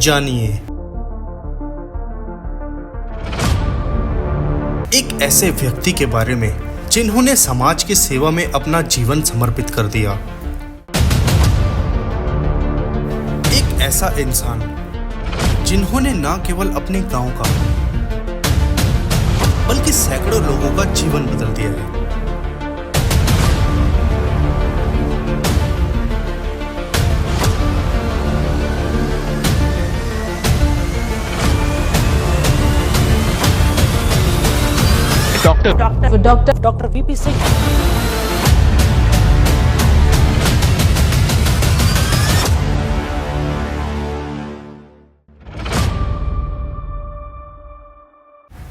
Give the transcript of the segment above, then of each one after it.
जानिए। एक ऐसे व्यक्ति के बारे में जिन्होंने समाज की सेवा में अपना जीवन समर्पित कर दिया। एक ऐसा इंसान जिन्होंने न केवल अपने गांव का बल्कि सैकड़ों लोगों का जीवन बदल दिया है। Doctor VP Singh.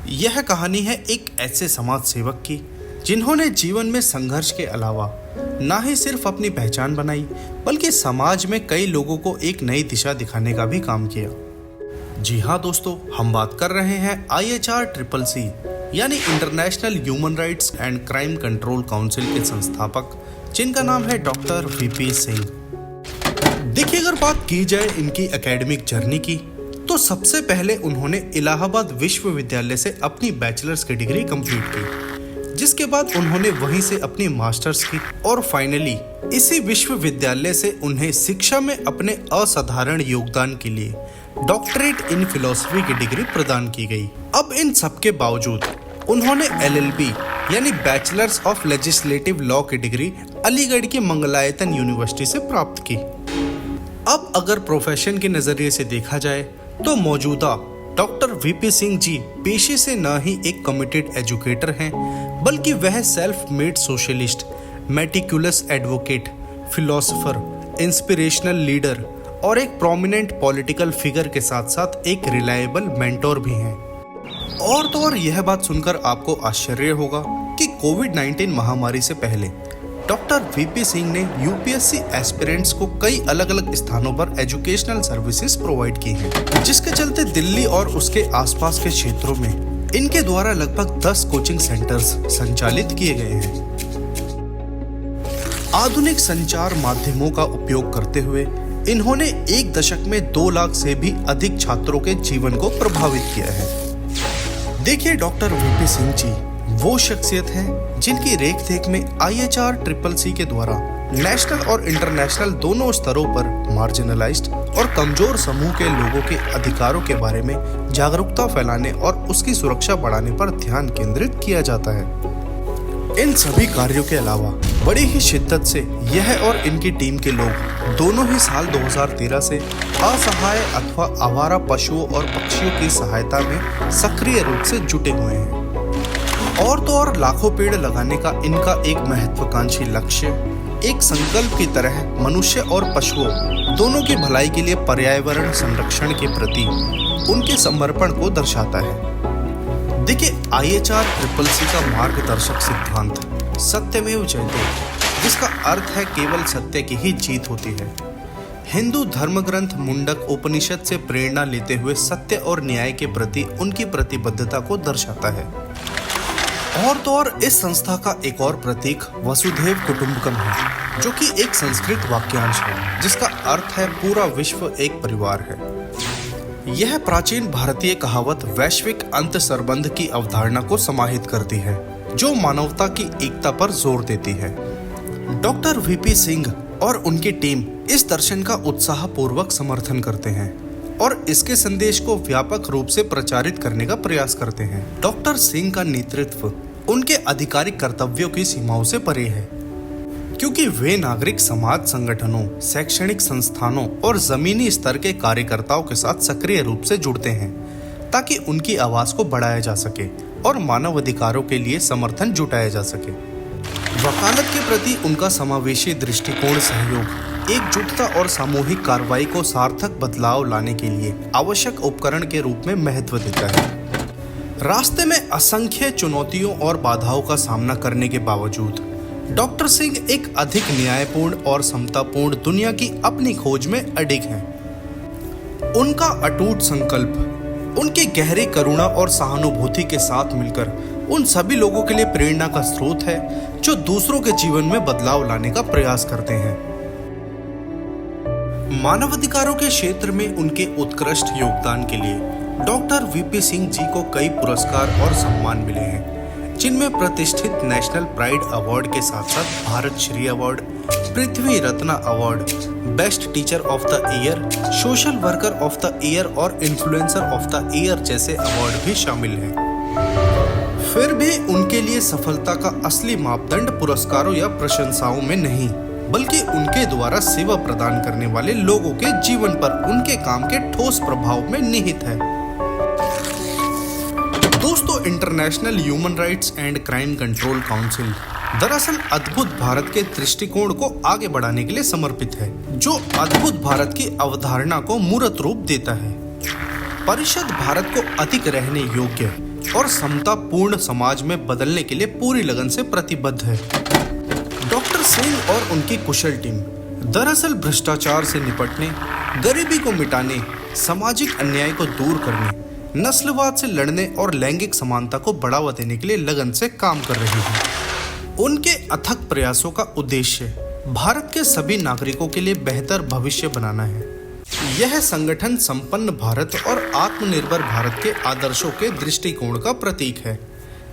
यह कहानी है एक ऐसे समाज सेवक की जिन्होंने जीवन में संघर्ष के अलावा न ही सिर्फ अपनी पहचान बनाई बल्कि समाज में कई लोगों को एक नई दिशा दिखाने का भी काम किया। जी हाँ दोस्तों, हम बात कर रहे हैं IHRCC यानी international human rights and crime control council के संस्थापक, जिनका नाम है डॉक्टर वीपी सिंह। देखिए, अगर बात की जाए इनकी एकेडमिक जर्नी की तो सबसे पहले उन्होंने इलाहाबाद विश्वविद्यालय से अपनी बैचलर्स की डिग्री कंप्लीट की, जिसके बाद उन्होंने वहीं से अपनी मास्टर्स की और फाइनली इसी विश्वविद्यालय से उन्हें शिक्षा में अपने असाधारण योगदान के लिए डॉक्टरेट इन फिलॉसफी की डिग्री प्रदान की गई। अब इन सब के बावजूद उन्होंने LLB यानी बैचलर्स ऑफ लेजिस्लेटिव लॉ की डिग्री अलीगढ़ की मंगलायतन यूनिवर्सिटी से प्राप्त की। अब अगर प्रोफेशन के नजरिए से देखा जाए तो मौजूदा डॉक्टर वीपी सिंह जी पेशे से न ही एक कमिटेड एजुकेटर हैं, बल्कि वह self made socialist, meticulous advocate, philosopher, inspirational leader और एक प्रोमिनेंट पॉलिटिकल फिगर के साथ साथ एक रिलायबल मेंटोर भी हैं। और तो और यह बात सुनकर आपको आश्चर्य होगा कि कोविड-19 महामारी से पहले डॉक्टर वीपी सिंह ने UPSC एस्पिरेंट्स को कई अलग अलग स्थानों पर एजुकेशनल सर्विसेज प्रोवाइड की हैं, जिसके चलते दिल्ली और उसके आसपास के क्षेत्रों में इनके द्वारा लगभग 10 कोचिंग सेंटर्स संचालित किए गए हैं। आधुनिक संचार माध्यमों का उपयोग करते हुए इन्होंने एक दशक में 2 लाख से भी अधिक छात्रों के जीवन को प्रभावित किया है। देखिए, डॉक्टर वीपी सिंह जी वो शख्सियत है जिनकी रेख में IHRCC के द्वारा नेशनल और इंटरनेशनल दोनों स्तरों पर मार्जिनलाइज्ड और कमजोर समूह के लोगों के अधिकारों के बारे में जागरूकता फैलाने और उसकी सुरक्षा बढ़ाने पर ध्यान केंद्रित किया जाता है। इन सभी कार्यों के अलावा बड़ी ही शिद्दत से यह और इनकी टीम के लोग दोनों ही साल 2013 से असहाय अथवा आवारा पशुओं और पक्षियों की सहायता में सक्रिय रूप से जुटे हुए हैं। और तो और लाखों पेड़ लगाने का इनका एक महत्वाकांक्षी लक्ष्य एक संकल्प की तरह मनुष्य और पशुओं दोनों की भलाई के लिए पर्यावरण संरक्षण के प्रति उनके समर्पण को दर्शाता है। देखिए, IHRCC का मार्गदर्शक सिद्धांत सत्यमेव जयते, जिसका अर्थ है केवल सत्य की ही जीत होती है, हिंदू धर्म ग्रंथ मुंडक उपनिषद से प्रेरणा लेते हुए सत्य और न्याय के प्रति उनकी प्रतिबद्धता को दर्शाता है। और तो और इस संस्था का एक और प्रतीक वसुधैव कुटुंबकम है, जो कि एक संस्कृत वाक्यांश है जिसका अर्थ है पूरा विश्व एक परिवार है। यह प्राचीन भारतीय कहावत वैश्विक अंत संबंध की अवधारणा को समाहित करती है, जो मानवता की एकता पर जोर देती है। डॉक्टर वीपी सिंह और उनकी टीम इस दर्शन का उत्साहपूर्वक समर्थन करते हैं और इसके संदेश को व्यापक रूप से प्रचारित करने का प्रयास करते हैं। डॉक्टर सिंह का नेतृत्व उनके आधिकारिक कर्तव्यों की सीमाओं से परे है, क्योंकि वे नागरिक समाज संगठनों, शैक्षणिक संस्थानों और जमीनी स्तर के कार्यकर्ताओं के साथ सक्रिय रूप से जुड़ते हैं ताकि उनकी आवाज को बढ़ाया जा सके और मानव अधिकारों के लिए समर्थन जुटाया जा सके। वकालत के प्रति उनका समावेशी दृष्टिकोण सहयोग, एकजुटता और सामूहिक कार्रवाई को सार्थक बदलाव लाने के लिए आवश्यक उपकरण के रूप में महत्व देता है। रास्ते में असंख्य चुनौतियों और बाधाओं का सामना करने के बावजूद डॉक्टर सिंह एक अधिक न्यायपूर्ण और समतापूर्ण दुनिया की अपनी खोज में अडिग हैं। उनका अटूट संकल्प उनकी गहरी करुणा और सहानुभूति के साथ मिलकर उन सभी लोगों के लिए प्रेरणा का स्रोत है जो दूसरों के जीवन में बदलाव लाने का प्रयास करते हैं। मानवाधिकारों के क्षेत्र में उनके उत्कृष्ट योगदान के लिए डॉक्टर वीपी सिंह जी को कई पुरस्कार और सम्मान मिले हैं, जिनमें प्रतिष्ठित नेशनल प्राइड अवार्ड के साथ साथ Bharat Shri award, Prithvi Ratna award, best teacher of the year, social worker of the year और इन्फ्लुएंसर ऑफ द ईयर जैसे अवार्ड भी शामिल हैं। फिर भी उनके लिए सफलता का असली मापदंड पुरस्कारों या प्रशंसाओं में नहीं, बल्कि उनके द्वारा सेवा प्रदान करने वाले लोगों के जीवन पर उनके काम के ठोस प्रभाव में निहित है। दोस्तों, international human rights and crime control council दरअसल अद्भुत भारत के दृष्टिकोण को आगे बढ़ाने के लिए समर्पित है, जो अद्भुत भारत की अवधारणा को मूर्त रूप देता है। परिषद भारत को अधिक रहने योग्य और समतापूर्ण समाज में बदलने के लिए पूरी लगन से प्रतिबद्ध है। डॉक्टर सिंह और उनकी कुशल टीम दरअसल भ्रष्टाचार से निपटने, गरीबी को मिटाने, सामाजिक अन्याय को दूर करने, नस्लवाद से लड़ने और लैंगिक समानता को बढ़ावा देने के लिए लगन से काम कर रही है। उनके अथक प्रयासों का उद्देश्य भारत के सभी नागरिकों के लिए बेहतर भविष्य बनाना है। यह संगठन संपन्न भारत और आत्मनिर्भर भारत के आदर्शों के दृष्टिकोण का प्रतीक है,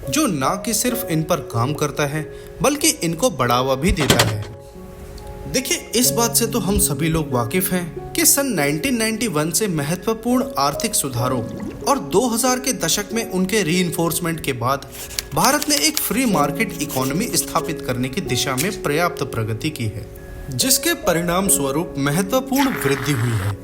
जो न कि सिर्फ इन पर काम करता है बल्कि इनको बढ़ावा भी देता है। देखिए, इस बात से तो हम सभी लोग वाकिफ हैं कि सन 1991 से महत्वपूर्ण आर्थिक सुधारों और 2000 के दशक में उनके रीइंफोर्समेंट के बाद भारत ने एक फ्री मार्केट इकोनॉमी स्थापित करने की दिशा में पर्याप्त प्रगति की है, जिसके परिणाम स्वरूप महत्वपूर्ण वृद्धि हुई है।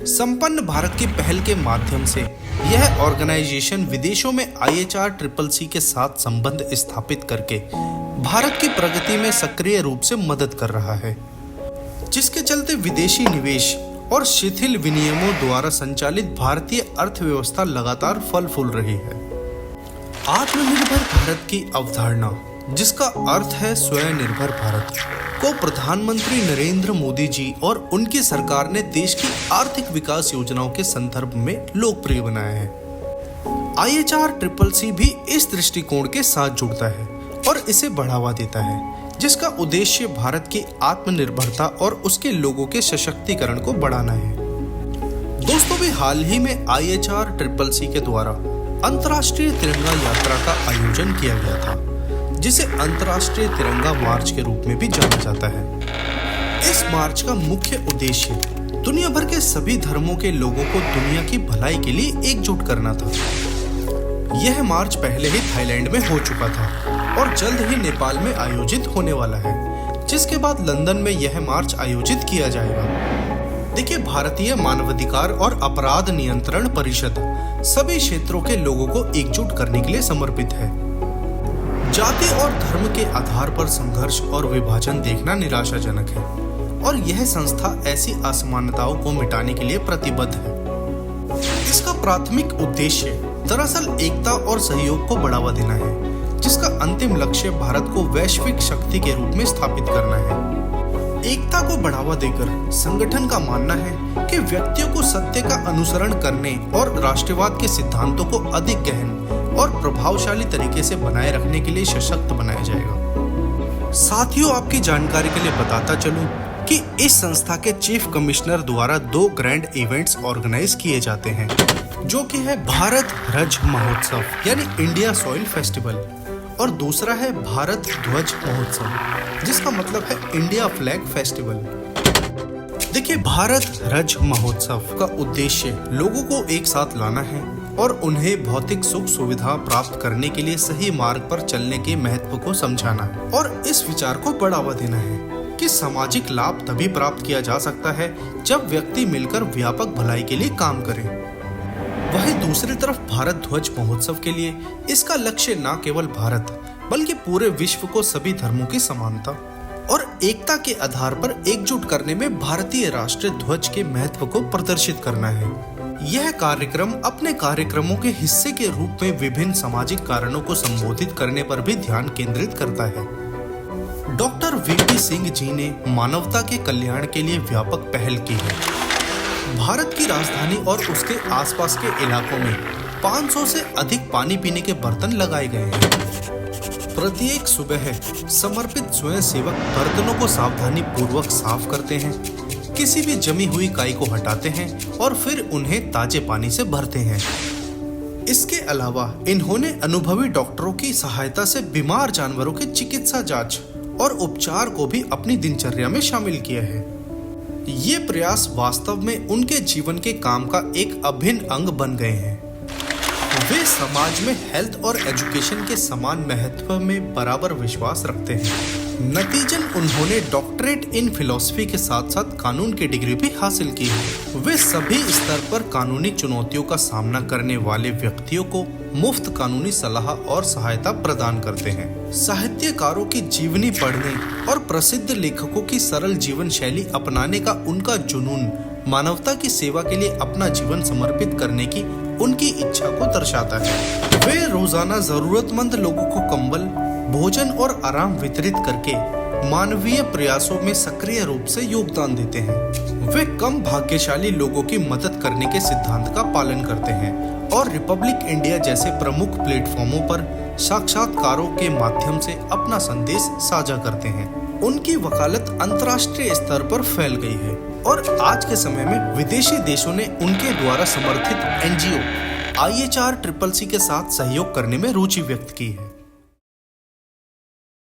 संपन्न भारत की पहल के माध्यम से यह ऑर्गेनाइजेशन विदेशों में IHRCCC के साथ संबंध स्थापित करके भारत की प्रगति में सक्रिय रूप से मदद कर रहा है, जिसके चलते विदेशी निवेश और शिथिल विनियमों द्वारा संचालित भारतीय अर्थव्यवस्था लगातार फल फूल रही है। आत्मनिर्भर भारत की अवधारणा, जिसका अर्थ है स्वयंनिर्भर भारत, को प्रधानमंत्री नरेंद्र मोदी जी और उनकी सरकार ने देश की आर्थिक विकास योजनाओं के संदर्भ में लोकप्रिय बनाया है। IHRCCC भी इस दृष्टिकोण के साथ जुड़ता है और इसे बढ़ावा देता है, जिसका उद्देश्य भारत की आत्मनिर्भरता और उसके लोगों के सशक्तिकरण को बढ़ाना है। दोस्तों, भी हाल ही में IHRCCC के द्वारा अंतर्राष्ट्रीय तिरंगा यात्रा का आयोजन किया गया था, जिसे अंतर्राष्ट्रीय तिरंगा मार्च के रूप में भी जाना जाता है। इस मार्च का मुख्य उद्देश्य दुनिया भर के सभी धर्मों के लोगों को दुनिया की भलाई के लिए एकजुट करना था। यह मार्च पहले ही थाईलैंड में हो चुका था और जल्द ही नेपाल में आयोजित होने वाला है, जिसके बाद लंदन में यह मार्च आयोजित किया जाएगा। देखिए, भारतीय मानवाधिकार और अपराध नियंत्रण परिषद सभी क्षेत्रों के लोगों को एकजुट करने के लिए समर्पित है। जाति और धर्म के आधार पर संघर्ष और विभाजन देखना निराशाजनक है और यह संस्था ऐसी असमानताओं को मिटाने के लिए प्रतिबद्ध है। इसका प्राथमिक उद्देश्य दरअसल एकता और सहयोग को बढ़ावा देना है, जिसका अंतिम लक्ष्य भारत को वैश्विक शक्ति के रूप में स्थापित करना है। एकता को बढ़ावा देकर संगठन का मानना है कि व्यक्तियों को सत्य का अनुसरण करने और राष्ट्रवाद के सिद्धांतों को अधिक गहन और प्रभावशाली तरीके से बनाए रखने के लिए सशक्त बनाया जाएगा। साथियों, आपकी जानकारी के लिए बताता चलूं कि इस संस्था के चीफ कमिश्नर द्वारा 2 ग्रैंड इवेंट्स ऑर्गेनाइज किए जाते हैं, जो कि है भारत ध्वज महोत्सव यानी इंडिया सॉइल फेस्टिवल और दूसरा है भारत ध्वज महोत्सव, जिसका मतलब है इंडिया फ्लैग फेस्टिवल। देखिए, भारत ध्वज महोत्सव का उद्देश्य लोगों को एक साथ लाना है और उन्हें भौतिक सुख सुविधा प्राप्त करने के लिए सही मार्ग पर चलने के महत्व को समझाना है और इस विचार को बढ़ावा देना है कि सामाजिक लाभ तभी प्राप्त किया जा सकता है जब व्यक्ति मिलकर व्यापक भलाई के लिए काम करें। वहीं दूसरी तरफ भारत ध्वज महोत्सव के लिए इसका लक्ष्य न केवल भारत बल्कि पूरे विश्व को सभी धर्मों की समानता और एकता के आधार पर एकजुट करने में भारतीय राष्ट्रीय ध्वज के महत्व को प्रदर्शित करना है। यह कार्यक्रम अपने कार्यक्रमों के हिस्से के रूप में विभिन्न सामाजिक कारणों को संबोधित करने पर भी ध्यान केंद्रित करता है। डॉक्टर वीपी सिंह जी ने मानवता के कल्याण के लिए व्यापक पहल की है। भारत की राजधानी और उसके आसपास के इलाकों में 500 से अधिक पानी पीने के बर्तन लगाए गए हैं। प्रत्येक सुबह समर्पित स्वयंसेवक बर्तनों को सावधानी पूर्वक साफ करते हैं। किसी भी जमी हुई काई को हटाते हैं और फिर उन्हें ताजे पानी से भरते हैं। इसके अलावा इन्होंने अनुभवी डॉक्टरों की सहायता से बीमार जानवरों की चिकित्सा जांच और उपचार को भी अपनी दिनचर्या में शामिल किया है। ये प्रयास वास्तव में उनके जीवन के काम का एक अभिन्न अंग बन गए हैं। वे समाज में हेल्थ और एजुकेशन के समान महत्व में बराबर विश्वास रखते हैं। नतीजन उन्होंने डॉक्टरेट इन फिलॉसफी के साथ साथ कानून की डिग्री भी हासिल की है। वे सभी स्तर पर कानूनी चुनौतियों का सामना करने वाले व्यक्तियों को मुफ्त कानूनी सलाह और सहायता प्रदान करते हैं। साहित्यकारों की जीवनी पढ़ने और प्रसिद्ध लेखकों की सरल जीवन शैली अपनाने का उनका जुनून मानवता की सेवा के लिए अपना जीवन समर्पित करने की उनकी इच्छा को दर्शाता है। वे रोजाना जरूरतमंद लोगों को कंबल, भोजन और आराम वितरित करके मानवीय प्रयासों में सक्रिय रूप से योगदान देते हैं। वे कम भाग्यशाली लोगों की मदद करने के सिद्धांत का पालन करते हैं और रिपब्लिक इंडिया जैसे प्रमुख प्लेटफॉर्मों पर साक्षात्कारों के माध्यम से अपना संदेश साझा करते हैं। उनकी वकालत अंतर्राष्ट्रीय स्तर पर फैल गई है और आज के समय में विदेशी देशों ने उनके द्वारा समर्थित NGO IHRCCC के साथ सहयोग करने में रुचि व्यक्त की है।